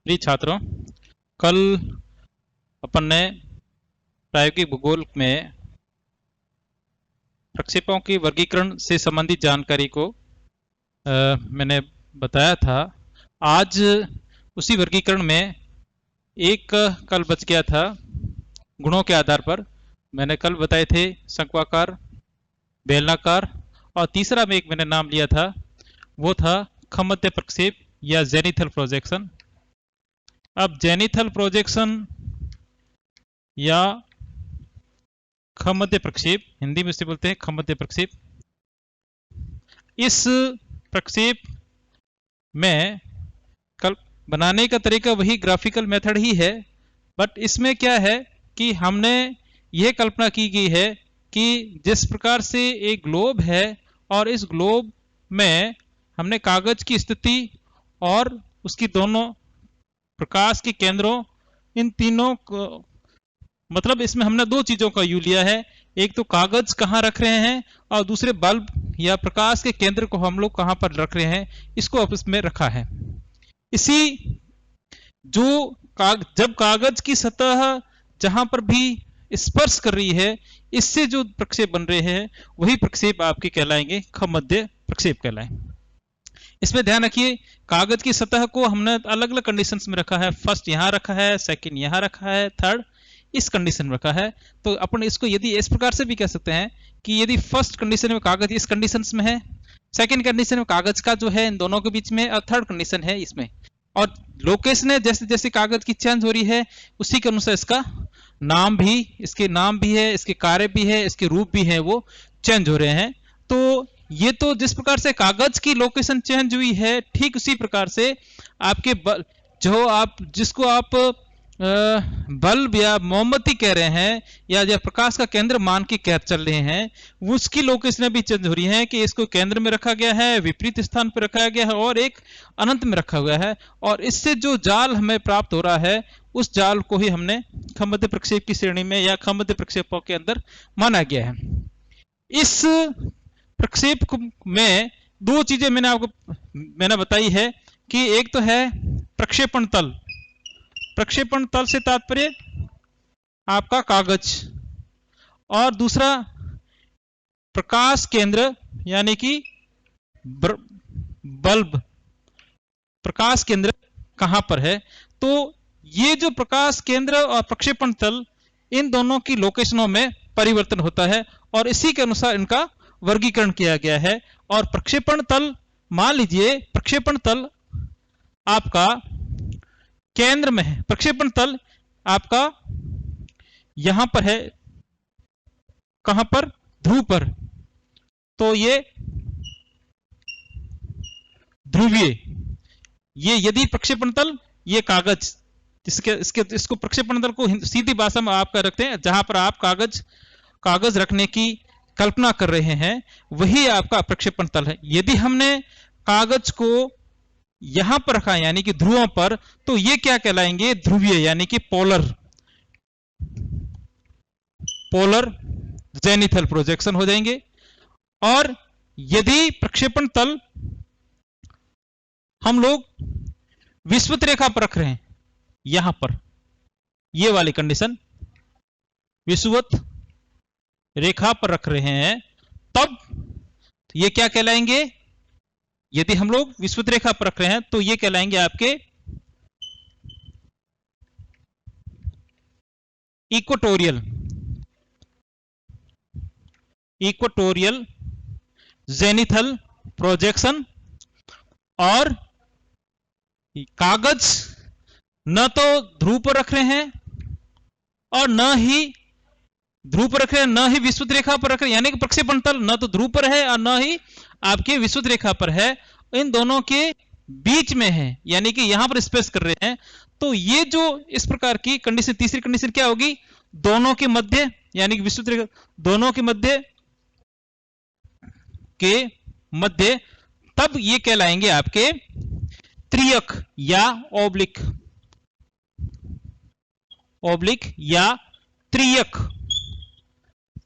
प्रिय छात्रों, कल अपन ने प्रायोगिक भूगोल में प्रक्षेपों की वर्गीकरण से संबंधित जानकारी को मैंने बताया था। आज उसी वर्गीकरण में एक कल बच गया था। गुणों के आधार पर मैंने कल बताए थे शंक्वाकार, बेलनाकार, और तीसरा में एक मैंने नाम लिया था, वो था खमध्य प्रक्षेप या जेनिथल प्रोजेक्शन। अब जेनिथल प्रोजेक्शन या खमध्य प्रक्षेप, हिंदी में इसे बोलते हैं खमध्य प्रक्षेप, इस प्रक्षेप में कल बनाने का तरीका वही ग्राफिकल मेथड ही है, बट इसमें क्या है कि हमने यह कल्पना की गई है कि जिस प्रकार से एक ग्लोब है और इस ग्लोब में हमने कागज की स्थिति और उसकी दोनों प्रकाश के केंद्रों, इन तीनों को, मतलब इसमें हमने दो चीजों का यू लिया है। एक तो कागज कहाँ रख रहे हैं और दूसरे बल्ब या प्रकाश के केंद्र को हम लोग कहां पर रख रहे हैं, इसको अब इसमें रखा है। इसी जो जब कागज की सतह जहां पर भी स्पर्श कर रही है, इससे जो प्रक्षेप बन रहे हैं वही प्रक्षेप आपके कहलाएंगे खमध्य प्रक्षेप कहलाएंगे। इसमें ध्यान रखिए, कागज की सतह को हमने अलग अलग कंडीशंस में रखा है। फर्स्ट यहां रखा है, सेकंड यहां रखा है, थर्ड इस कंडीशन में रखा है। तो अपन इसको यदि इस प्रकार से भी कह सकते हैं कि यदि फर्स्ट कंडीशन में कागज इस कंडीशंस में है, सेकंड कंडीशन में कागज का जो है इन दोनों के बीच में, और थर्ड कंडीशन है इसमें, और लोकेशन है जैसे जैसे कागज की चेंज हो रही है उसी के अनुसार इसका नाम भी, इसके नाम भी है, इसके कार्य भी है, इसके रूप भी है, वो चेंज हो रहे हैं। तो ये तो जिस प्रकार से कागज की लोकेशन चेंज हुई है, ठीक उसी प्रकार से आपके जो आप जिसको आप बल्ब या मोमबत्ती कह रहे हैं या प्रकाश का केंद्र मान के कह चल रहे हैं, उसकी लोकेशन भी चेंज हो रही है कि इसको केंद्र में रखा गया है, विपरीत स्थान पर रखा गया है और एक अनंत में रखा हुआ है। और इससे जो जाल हमें प्राप्त हो रहा है उस जाल को ही हमने खमध्य प्रक्षेप की श्रेणी में या खमध्य प्रक्षेपों के अंदर माना गया है। इस प्रक्षेप में दो चीजें मैंने बताई है कि एक तो है प्रक्षेपण तल। प्रक्षेपण तल से तात्पर्य आपका कागज, और दूसरा प्रकाश केंद्र यानी कि बल्ब, प्रकाश केंद्र कहां पर है। तो ये जो प्रकाश केंद्र और प्रक्षेपण तल, इन दोनों की लोकेशनों में परिवर्तन होता है और इसी के अनुसार इनका वर्गीकरण किया गया है। और प्रक्षेपण तल, मान लीजिए प्रक्षेपण तल आपका केंद्र में है, प्रक्षेपण तल आपका यहां पर है, कहां पर, ध्रुव पर। तो ये ध्रुवीय, ये यदि प्रक्षेपण तल, ये कागज, इसको प्रक्षेपण तल को सीधी भाषा में आपका रखते हैं, जहां पर आप कागज रखने की कल्पना कर रहे हैं, वही आपका प्रक्षेपण तल है। यदि हमने कागज को यहां पर रखा यानी कि ध्रुवों पर, तो ये क्या कहलाएंगे, ध्रुवीय यानी कि पोलर जेनिथल प्रोजेक्शन हो जाएंगे। और यदि प्रक्षेपण तल हम लोग विषुवत रेखा पर रख रहे हैं, यहां पर ये वाली कंडीशन, विषुवत रेखा पर रख रहे हैं, तब ये क्या कहलाएंगे, यदि हम लोग विषुवत रेखा पर रख रहे हैं तो ये कहलाएंगे आपके इक्वेटोरियल जेनिथल प्रोजेक्शन। और कागज न तो ध्रुव पर रख रहे हैं और न ही ध्रुव पर रख रहे हैं, न ही विषुवत रेखा पर रख रहे हैं, यानी कि प्रक्षेपण तल न तो ध्रुव पर है और न ही आपके विषुवत रेखा पर है, इन दोनों के बीच में है, यानी कि यहां पर स्पेस कर रहे हैं। तो ये जो इस प्रकार की कंडीशन, तीसरी कंडीशन क्या होगी, दोनों के मध्य यानी कि विषुवत रेखा दोनों के मध्य, तब ये कहलाएंगे आपके त्रियक या ओब्लिक या त्रियक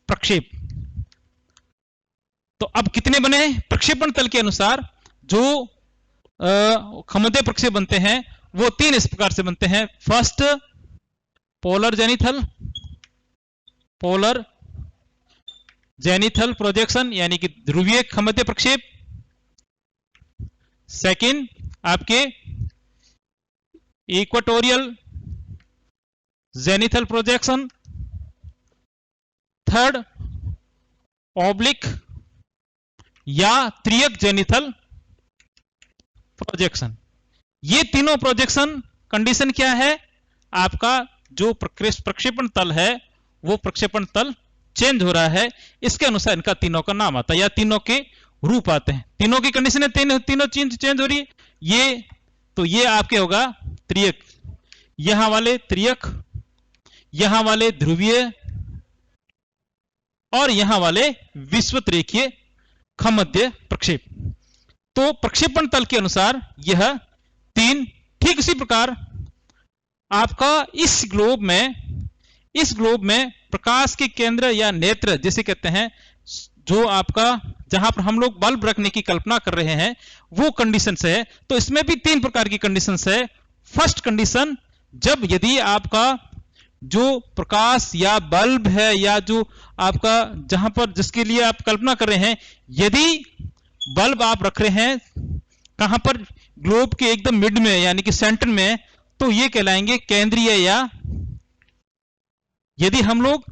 प्रक्षेप। तो अब कितने बने, प्रक्षेपण तल के अनुसार जो खमध्य प्रक्षेप बनते हैं वो तीन इस प्रकार से बनते हैं। फर्स्ट, पोलर जेनिथल प्रोजेक्शन यानी कि ध्रुवीय मध्य प्रक्षेप। सेकंड, आपके equatorial zenithal projection. Third, oblique या त्रियक जेनिथल प्रोजेक्शन। ये तीनों प्रोजेक्शन कंडीशन क्या है, आपका जो प्रक्षेपण तल है वो प्रक्षेपण तल चेंज हो रहा है, इसके अनुसार इनका तीनों का नाम आता है या तीनों के रूप आते हैं। तीनों की कंडीशन है, तीनों चेंज हो रही है। ये आपके होगा त्रियक, यहां वाले त्रियक, यहां वाले ध्रुवीय और यहां वाले विषुवत रेखीय खमध्य प्रक्षेप। तो प्रक्षेपण तल के अनुसार यह तीन, ठीक इसी प्रकार आपका इस ग्लोब में प्रकाश के केंद्र या नेत्र जिसे कहते हैं, जो आपका जहां पर हम लोग बल्ब रखने की कल्पना कर रहे हैं वो कंडीशंस है। तो इसमें भी तीन प्रकार की कंडीशंस है। फर्स्ट कंडीशन, जब यदि आपका जो प्रकाश या बल्ब है या जो आपका जहां पर जिसके लिए आप कल्पना कर रहे हैं, यदि बल्ब आप रख रहे हैं कहां पर, ग्लोब के एकदम मिड में यानी कि सेंटर में, तो ये कहलाएंगे केंद्रीय, या यदि हम लोग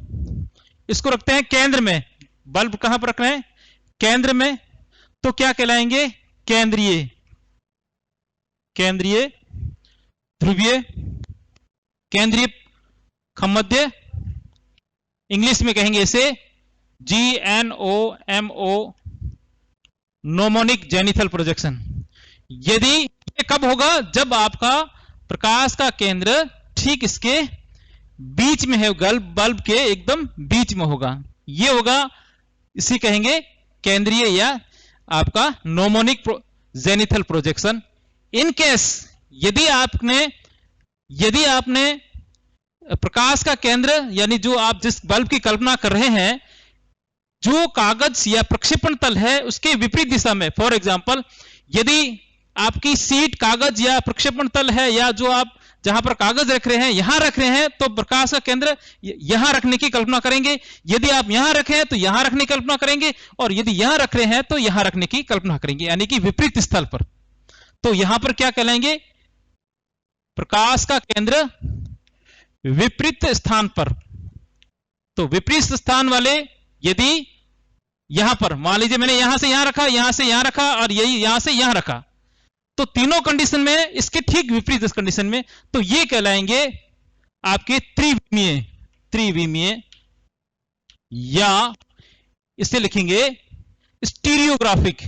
इसको रखते हैं केंद्र में, बल्ब कहां पर रख रहे हैं, केंद्र में, तो क्या कहलाएंगे, केंद्रीय ध्रुवीय, केंद्रीय खमध्य, इंग्लिश में कहेंगे इसे GNOMO, नोमोनिक जेनिथल प्रोजेक्शन। यदि ये कब होगा, जब आपका प्रकाश का केंद्र ठीक इसके बीच में है, बल्ब के एकदम बीच में होगा, ये होगा, इसे कहेंगे केंद्रीय या आपका नोमोनिक जेनिथल प्रोजेक्शन। इन केस यदि आपने प्रकाश का केंद्र यानी जो आप जिस बल्ब की कल्पना कर रहे हैं, जो कागज या प्रक्षेपण तल है उसके विपरीत दिशा में, फॉर एग्जांपल यदि आपकी सीट कागज या प्रक्षेपण तल है, या जो आप जहां पर कागज रख रहे हैं यहां रख रहे हैं, तो प्रकाश का केंद्र यहां रखने की कल्पना करेंगे। यदि आप यहां रखे हैं तो यहां रखने की कल्पना करेंगे, और यदि यहां रख रहे हैं तो यहां रखने की कल्पना करेंगे, यानी कि विपरीत स्थल पर। तो यहां पर क्या कहलाएंगे, प्रकाश का केंद्र विपरीत स्थान पर। तो विपरीत स्थान वाले, यदि यहां पर मान लीजिए मैंने यहां से यहां रखा, यहां से यहां रखा, और यही यहां से यहां रखा, तो तीनों कंडीशन में इसके ठीक विपरीत इस कंडीशन में, तो ये कहलाएंगे आपके त्रिविमीय, या इसे लिखेंगे स्टीरियोग्राफिक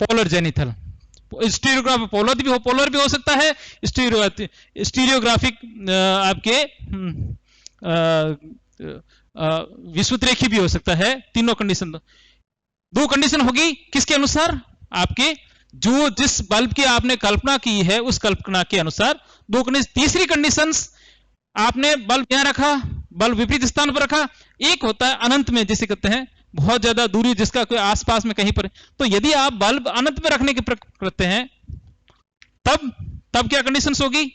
पोलर जेनिथल। स्टीरियोग्राफिक पोलर भी हो सकता है, स्टीरियोग्राफिक आपके विषुवत रेखी भी हो सकता है। तीनों कंडीशन, दो कंडीशन होगी किसके अनुसार, आपके जो जिस बल्ब की आपने कल्पना की है उस कल्पना के अनुसार दो कंडीशन। तीसरी कंडीशन, आपने बल्ब यहां रखा, बल्ब विपरीत स्थान पर रखा। एक होता है अनंत में, जिसे कहते हैं बहुत ज्यादा दूरी, जिसका कोई आसपास में कहीं पर, तो यदि आप बल्ब अनंत में रखने की करते हैं, तब क्या कंडीशंस होगी,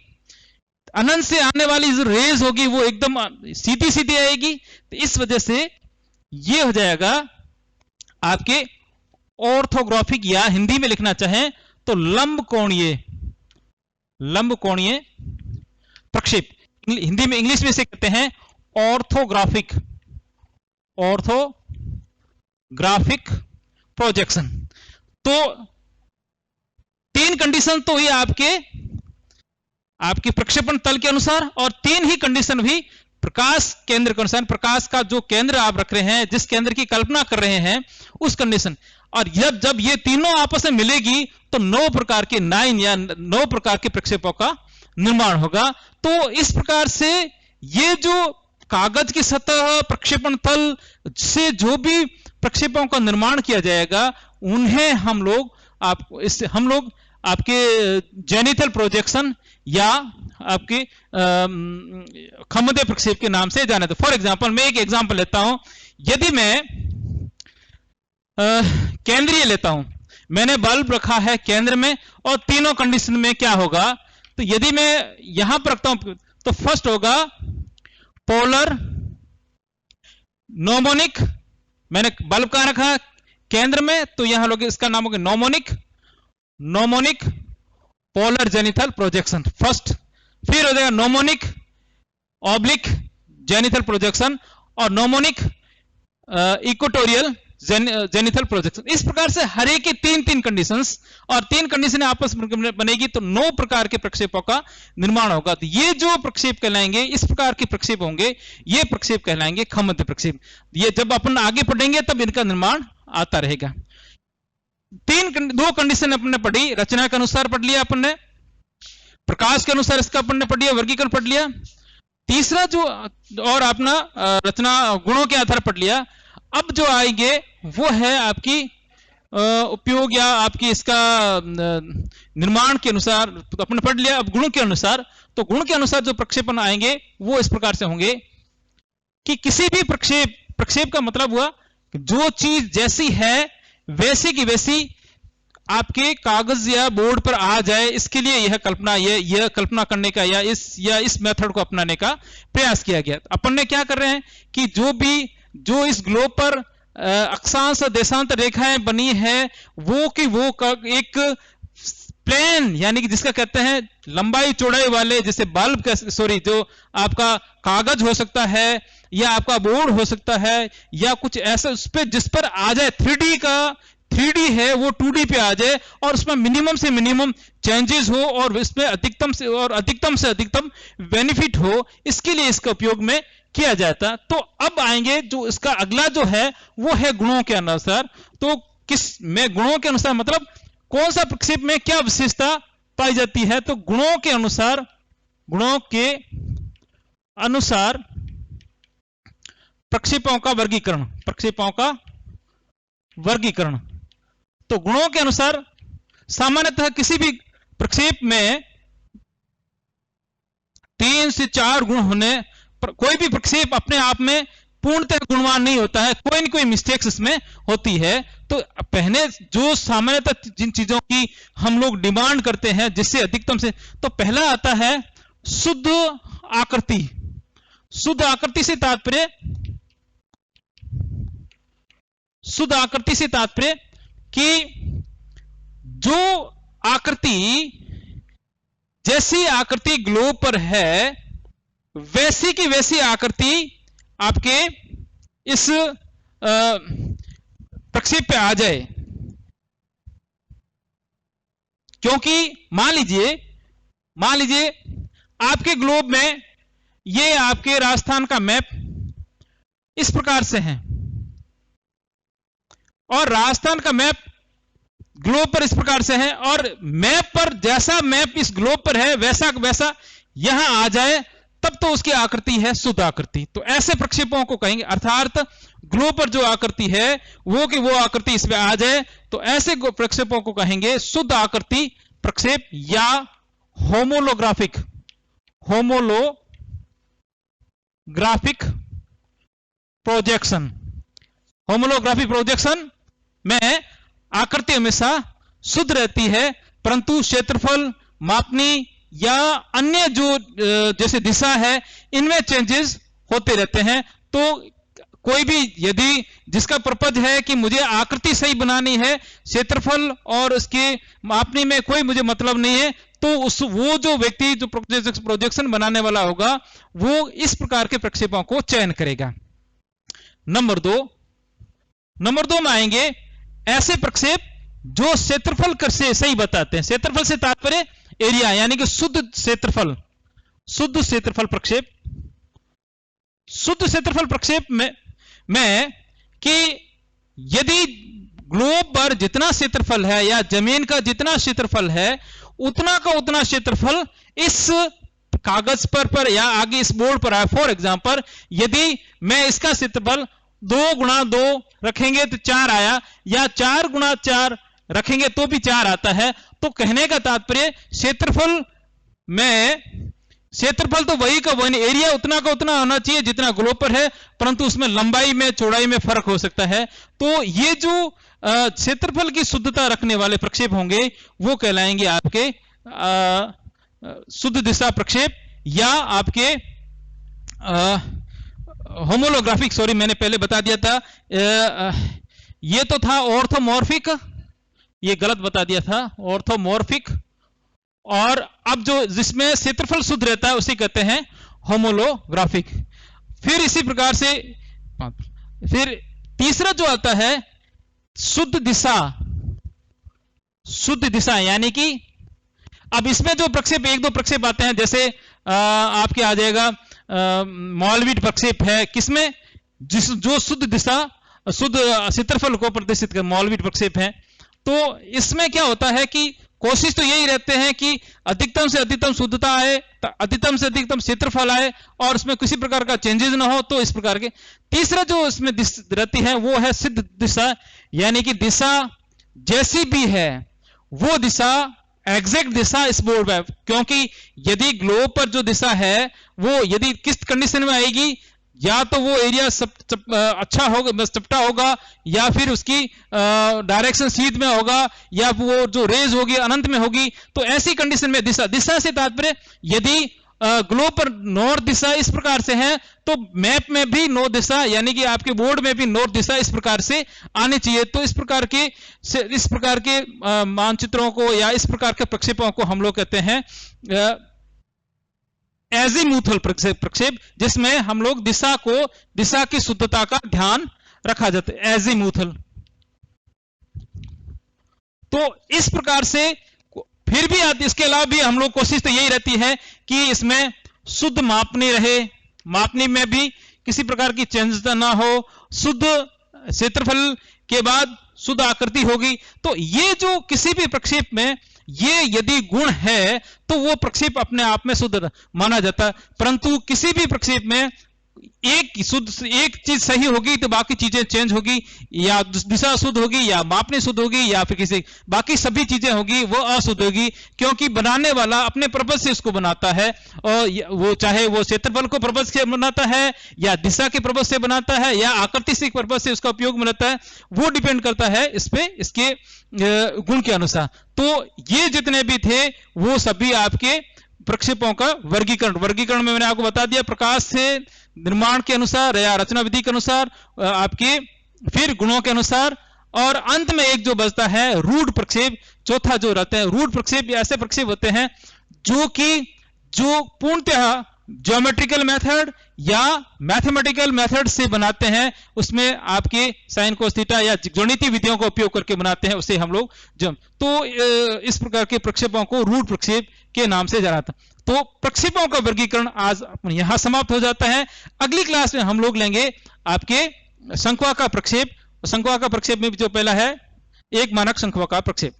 अनंत से आने वाली जो रेज होगी वो एकदम सीधी सीधी आएगी। तो इस वजह से ये हो जाएगा आपके ऑर्थोग्राफिक, या हिंदी में लिखना चाहें तो लंब कोणीय प्रक्षेप, हिंदी में, इंग्लिश में इसे कहते हैं ऑर्थोग्राफिक प्रोजेक्शन। तो तीन कंडीशन तो ये आपके प्रक्षेपण तल के अनुसार, और तीन ही कंडीशन भी प्रकाश केंद्र के अनुसार, प्रकाश का जो केंद्र आप रख रहे हैं, जिस केंद्र की कल्पना कर रहे हैं उस कंडीशन। और जब ये तीनों आपस में मिलेगी तो 9 प्रकार के प्रक्षेपों का निर्माण होगा। तो इस प्रकार से ये जो कागज की सतह, प्रक्षेपण तल से जो भी प्रक्षेपों का निर्माण किया जाएगा, उन्हें हम लोग आपके जेनिथल प्रोजेक्शन या आपके खमध्य प्रक्षेप के नाम से जाने। तो फॉर एग्जांपल, मैं एक एग्जांपल लेता हूं। यदि मैं केंद्रीय लेता हूं, मैंने बल्ब रखा है केंद्र में, और तीनों कंडीशन में क्या होगा, तो यदि मैं यहां पर रखता हूं तो फर्स्ट होगा पोलर नोमोनिक। मैंने बल्ब कहां रखा, केंद्र में, तो यहां लोग इसका नाम होगा gnomonic, gnomonic polar zenithal projection first. फिर हो जाएगा नोमोनिक ऑब्लिक जेनिथल प्रोजेक्शन, और नोमोनिक इक्वेटोरियल जेनिथल प्रोजेक्शन। इस प्रकार से हर एक की तीन तीन कंडीशंस, और तीन कंडीशन आपस में बनेगी तो 9 प्रकार के प्रक्षेपों का निर्माण होगा। तो ये जो प्रक्षेप कहलाएंगे, इस प्रकार के प्रक्षेप होंगे, ये प्रक्षेप कहलाएंगे खमद्य प्रक्षेप। ये जब अपन आगे पढ़ेंगे तब इनका निर्माण आता रहेगा। दो कंडीशन अपन ने पढ़ी, रचना के अनुसार पढ़ लिया अपन ने, प्रकाश के अनुसार इसका अपन ने पढ़ लिया, वर्गीकरण पढ़ लिया। तीसरा जो और अपना रचना गुणों के आधार पढ़ लिया। अब जो आएंगे वो है आपकी उपयोग या आपकी इसका निर्माण के अनुसार, तो अपन पढ़ लिया। अब गुणों के अनुसार, तो गुण के अनुसार जो प्रक्षेपण आएंगे वो इस प्रकार से होंगे कि किसी भी प्रक्षेप का मतलब हुआ जो चीज जैसी है वैसी की वैसी आपके कागज या बोर्ड पर आ जाए, इसके लिए यह कल्पना करने का या इस मेथड को अपनाने का प्रयास किया गया। अपन ने क्या कर रहे हैं कि जो इस ग्लोब पर अक्षांश और देशांतर रेखाएं बनी है वो एक प्लेन, यानी कि जिसका कहते हैं लंबाई चौड़ाई वाले, जैसे बल्ब का जो आपका कागज हो सकता है या आपका बोर्ड हो सकता है या कुछ ऐसा उस पर जिस पर आ जाए 3D है वो 2D पे आ जाए, और उसमें मिनिमम से मिनिमम चेंजेस हो और इसमें अधिकतम से अधिकतम बेनिफिट हो, इसके लिए इसका उपयोग में किया जाता। तो अब आएंगे जो इसका अगला जो है वो है गुणों के अनुसार। तो गुणों के अनुसार मतलब कौन सा प्रक्षेप में क्या विशेषता पाई जाती है, तो गुणों के अनुसार प्रक्षेपों का वर्गीकरण। तो गुणों के अनुसार सामान्यतः किसी भी प्रक्षेप में 3 से 4 गुण होने पर कोई भी प्रक्षेप अपने आप में पूर्णतः गुणवान नहीं होता है, कोई न कोई मिस्टेक्स इसमें होती है। तो पहले जो सामान्यतः जिन चीजों की हम लोग डिमांड करते हैं जिससे अधिकतम से, तो पहला आता है शुद्ध आकृति। शुद्ध आकृति से तात्पर्य कि जो आकृति, जैसी आकृति ग्लोब पर है वैसी की वैसी आकृति आपके इस प्रक्षेप पे आ जाए। क्योंकि मान लीजिए आपके ग्लोब में ये आपके राजस्थान का मैप इस प्रकार से है, और राजस्थान का मैप ग्लोब पर इस प्रकार से है, और मैप पर जैसा मैप इस ग्लोब पर है वैसा यहां आ जाए, तब तो उसकी आकृति है शुद्ध आकृति। तो ऐसे प्रक्षेपों को कहेंगे, अर्थात ग्लोब पर जो आकृति है वो आकृति इसमें आ जाए, तो ऐसे प्रक्षेपों को कहेंगे शुद्ध आकृति प्रक्षेप या होमोलोग्राफिक प्रोजेक्शन। होमोलोग्राफिक प्रोजेक्शन में आकृति हमेशा शुद्ध रहती है, परंतु क्षेत्रफल मापनी या अन्य जो जैसे दिशा है इनमें चेंजेस होते रहते हैं। तो कोई भी यदि जिसका पर्पज है कि मुझे आकृति सही बनानी है, क्षेत्रफल और उसके मापनी में कोई मुझे मतलब नहीं है, तो वो जो व्यक्ति जो प्रोजेक्शन बनाने वाला होगा वो इस प्रकार के प्रक्षेपों को चयन करेगा। नंबर दो में आएंगे ऐसे प्रक्षेप जो क्षेत्रफल से सही बताते हैं। क्षेत्रफल से तात्पर्य एरिया, यानी कि शुद्ध क्षेत्रफल प्रक्षेप। शुद्ध क्षेत्रफल प्रक्षेप में कि यदि ग्लोब पर जितना क्षेत्रफल है या जमीन का जितना क्षेत्रफल है उतना का उतना क्षेत्रफल इस कागज पर या आगे इस बोर्ड पर है। फॉर एग्जांपल यदि मैं इसका क्षेत्रफल 2 गुणा 2 रखेंगे तो 4 आया, या 4 गुणा 4 रखेंगे तो भी 4 आता है। तो कहने का तात्पर्य क्षेत्रफल में क्षेत्रफल तो वही का वही, एरिया उतना का उतना होना चाहिए जितना ग्लोब पर है, परंतु उसमें लंबाई में चौड़ाई में फर्क हो सकता है। तो ये जो क्षेत्रफल की शुद्धता रखने वाले प्रक्षेप होंगे वो कहलाएंगे आपके शुद्ध दिशा प्रक्षेप, या आपके होमोलोग्राफिक, सॉरी मैंने पहले बता दिया था, ये तो था ऑर्थोमॉर्फिक, ये गलत बता दिया था, ऑर्थोमॉर्फिक। और अब जो जिसमें क्षेत्रफल शुद्ध रहता है उसे कहते हैं होमोलोग्राफिक। फिर इसी प्रकार से फिर तीसरा जो आता है शुद्ध दिशा, शुद्ध दिशा यानी कि अब इसमें जो प्रक्षेप एक दो प्रक्षेप आते हैं, जैसे आपके आ जाएगा मौलवीट प्रक्षेप है, किसमें जो शुद्ध दिशा शुद्ध क्षेत्रफल को प्रदर्शित कर मौलवीट प्रक्षेप है। तो इसमें क्या होता है कि कोशिश तो यही रहते हैं कि अधिकतम से अधिकतम शुद्धता आए, अधिकतम से अधिकतम क्षेत्रफल आए और उसमें किसी प्रकार का चेंजेस ना हो। तो इस प्रकार के तीसरा जो इसमें रहती है वो है सिद्ध दिशा, यानी कि दिशा जैसी भी है वो दिशा एग्जैक्ट दिशा इस बोर्ड में, क्योंकि यदि ग्लोब पर जो दिशा है वो यदि किस कंडीशन में आएगी, या तो वो एरिया अच्छा होगा, चपटा होगा, या फिर उसकी डायरेक्शन सीध में होगा, या वो जो रेज होगी अनंत में होगी। तो ऐसी कंडीशन में दिशा से तात्पर्य यदि ग्लोब पर नॉर्थ दिशा इस प्रकार से है तो मैप में भी नॉर्थ दिशा यानी कि आपके बोर्ड में भी नॉर्थ दिशा इस प्रकार से आनी चाहिए। तो इस प्रकार के मानचित्रों को या इस प्रकार के प्रक्षेपों को हम लोग कहते हैं एजीमुथल प्रक्षेप, जिसमें हम लोग दिशा की शुद्धता का ध्यान रखा जाता है, एजीमुथल। तो इस प्रकार से फिर भी इसके अलावा भी हम लोग कोशिश तो यही रहती है कि इसमें शुद्ध मापनी रहे, मापनी में भी किसी प्रकार की चेंज ना हो, शुद्ध क्षेत्रफल के बाद शुद्ध आकृति होगी। तो ये जो किसी भी प्रक्षेप में ये यदि गुण है तो वो प्रक्षेप अपने आप में शुद्ध माना जाता है। परंतु किसी भी प्रक्षेप में एक चीज सही होगी तो बाकी चीजें चेंज होगी, या दिशा शुद्ध होगी, या मापनी शुद्ध होगी, या फिर किसी बाकी सभी चीजें होगी वो अशुद्ध होगी, क्योंकि बनाने वाला अपने पर्पज से इसको बनाता है। और वो चाहे वो क्षेत्रफल को पर्पज से बनाता है, या दिशा के पर्पज से बनाता है, या आकृति से पर्पज से उसका उपयोग बनाता है, वो डिपेंड करता है इस पे इसके गुण के अनुसार। तो ये जितने भी थे वो सभी आपके प्रक्षेपों का वर्गीकरण में मैंने आपको बता दिया, प्रकाश से निर्माण के अनुसार या रचना विधि के अनुसार, आपके फिर गुणों के अनुसार, और अंत में एक जो बचता है रूढ़ प्रक्षेप, चौथा जो रहते हैं रूढ़ प्रक्षेप। ऐसे प्रक्षेप होते हैं जो पूर्णतः ज्योमेट्रिकल मेथड या मैथमेटिकल मेथड से बनाते हैं, उसमें आपके साइन कोस थीटा या गणितीय विधियों का उपयोग करके बनाते हैं, उसे हम लोग तो इस प्रकार के प्रक्षेपों को रूढ़ प्रक्षेप के नाम से जाना था। तो प्रक्षेपों का वर्गीकरण आज यहां समाप्त हो जाता है। अगली क्लास में हम लोग लेंगे आपके शंक्वाकार प्रक्षेप। शंक्वाकार प्रक्षेप में जो पहला है एक मानक शंक्वाकार प्रक्षेप।